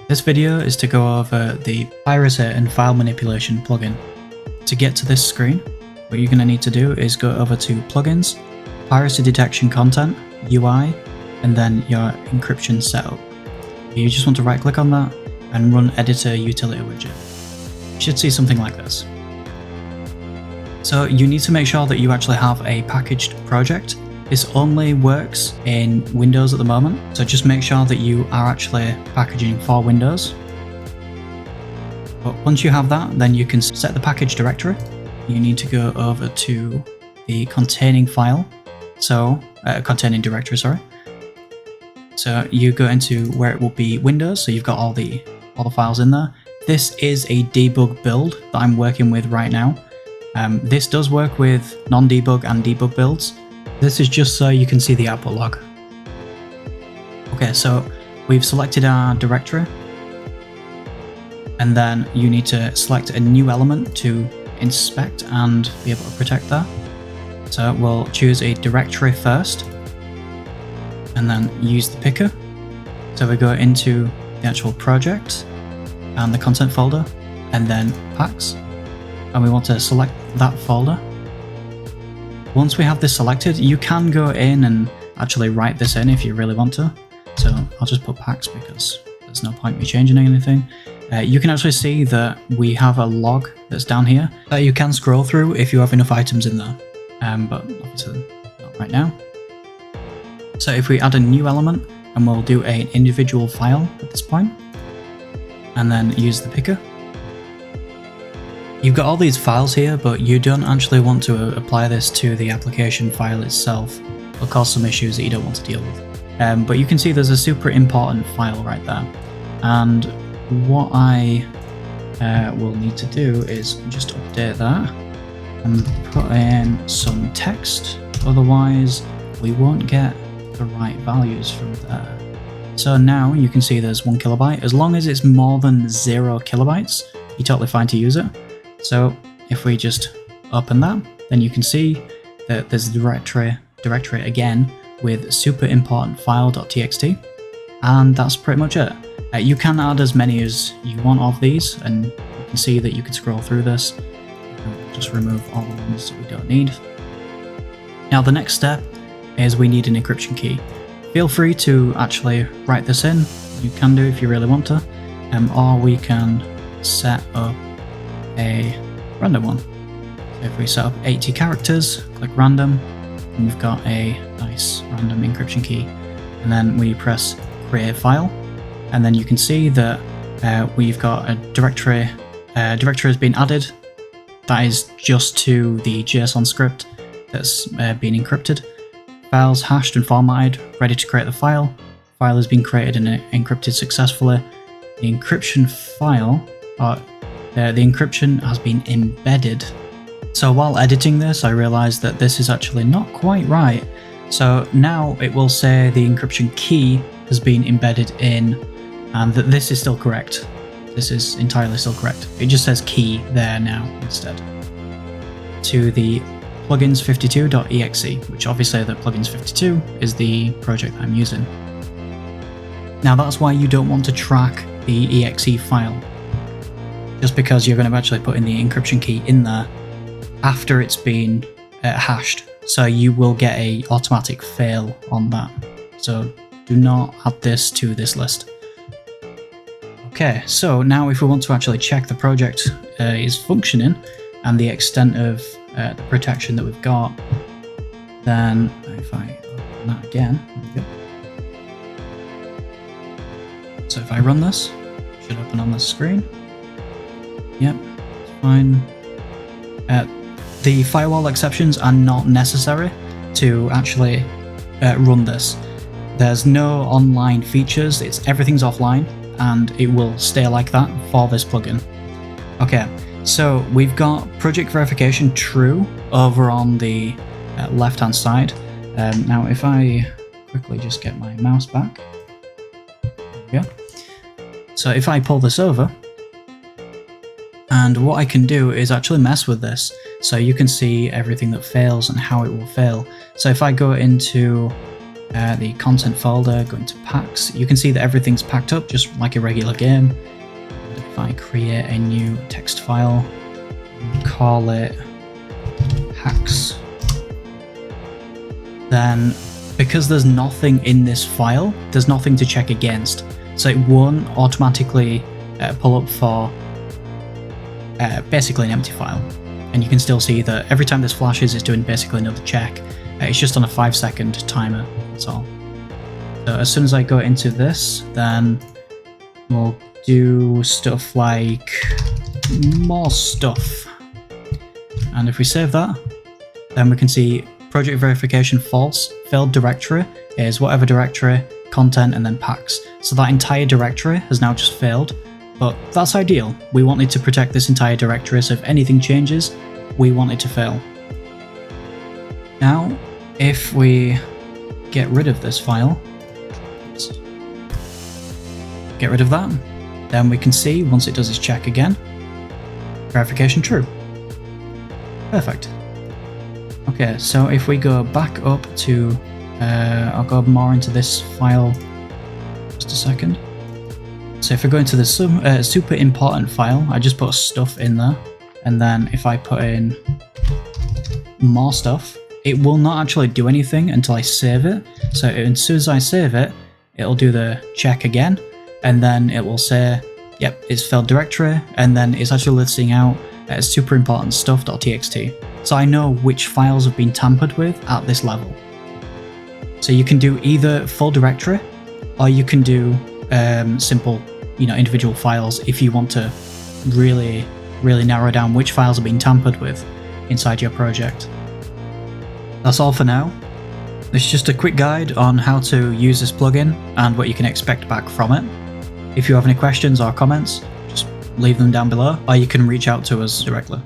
This video is to go over the Piracy and file manipulation plugin. To get to this screen, what you're going to need to do is go over to Plugins, Piracy Detection Content, UI, and then your encryption setup. You just want to right click on that and run Editor Utility Widget. You should see something like this. So you need to make sure that you actually have a packaged project. This only works in Windows at the moment, so just make sure that you are actually packaging for Windows. But once you have that, then you can set the package directory. You need to go over to the containing file, containing directory, sorry. So you go into where it will be Windows, so you've got all the files in there. This is a debug build that I'm working with right now. This does work with non-debug and debug builds. This is just so you can see the output log. Okay, so we've selected our directory, and then you need to select a new element to inspect and be able to protect that. So we'll choose a directory first, and then use the picker. So we go into the actual project and the content folder, and then packs, and we want to select that folder. Once we have this selected, you can go in and actually write this in if you really want to. So I'll just put packs because there's no point me changing anything. You can actually see that we have a log that's down here that you can scroll through if you have enough items in there, but obviously not right now. So if we add a new element, and we'll do an individual file at this point, and then use the picker. You've got all these files here, but you don't actually want to apply this to the application file itself. It'll cause some issues that you don't want to deal with. But you can see there's a super important file right there. And what I will need to do is just update that and put in some text. Otherwise, we won't get the right values from there. So now you can see there's 1 kilobyte. As long as it's more than 0 kilobytes, you're totally fine to use it. So if we just open that, then you can see that there's a directory again with super important file.txt, and that's pretty much it. You can add as many as you want of these, and you can see that you can scroll through this. Just remove all the ones that we don't need. Now the next step is we need an encryption key. Feel free to actually write this in. You can do if you really want to, or we can set up a random one. So if we set up 80 characters, click random, and we've got a nice random encryption key. And then we press create file, and then you can see that we've got a directory. Directory has been added. That is just to the JSON script that's been encrypted. Files hashed and formatted, ready to create the file. File has been created and encrypted successfully. The encryption file, the encryption has been embedded. So while editing this, I realized that this is actually not quite right. So now it will say the encryption key has been embedded in, and that this is still correct. This is entirely still correct. It just says key there now instead. To the plugins52.exe, which obviously the plugins52 is the project I'm using. Now that's why you don't want to track the exe file, just because you're going to actually put in the encryption key in there after it's been hashed, so you will get a automatic fail on that. So do not add this to this list. Okay, so now if we want to actually check the project is functioning and the extent of the protection that we've got, then if I open that again, there we go. So if I run this, it should open on the screen. Yep, it's fine. The firewall exceptions are not necessary to actually run this. There's no online features, everything's offline, and it will stay like that for this plugin. Okay, so we've got project verification true over on the left-hand side. Now if I quickly just get my mouse back, there we go. So if I pull this over, and what I can do is actually mess with this, so you can see everything that fails and how it will fail. So if I go into the content folder, go into packs. You can see that everything's packed up just like a regular game. And if I create a new text file, call it hacks, then because there's nothing in this file, there's nothing to check against. So it won't automatically pull up for basically an empty file. And you can still see that every time this flashes, it's doing basically another check. It's just on a 5-second timer, that's all. So as soon as I go into this, then we'll do stuff like more stuff. And if we save that, then we can see project verification false, failed directory is whatever directory, content, and then packs. So that entire directory has now just failed, but that's ideal. We wanted to protect this entire directory, so if anything changes, we want it to fail. Now, if we get rid of this file, get rid of that, then we can see once it does its check again, verification true. Perfect. Okay, so if we go back up to, I'll go more into this file, just a second. So if I go into the super important file, I just put stuff in there, and then if I put in more stuff, it will not actually do anything until I save it. So as soon as I save it, it'll do the check again, and then it will say, yep, it's failed directory, and then it's actually listing out super important stuff.txt. So I know which files have been tampered with at this level. So you can do either full directory, or you can do simple, individual files if you want to really narrow down which files have been tampered with inside your project. That's all for now. This is just a quick guide on how to use this plugin and what you can expect back from it. If you have any questions or comments, just leave them down below, or you can reach out to us directly.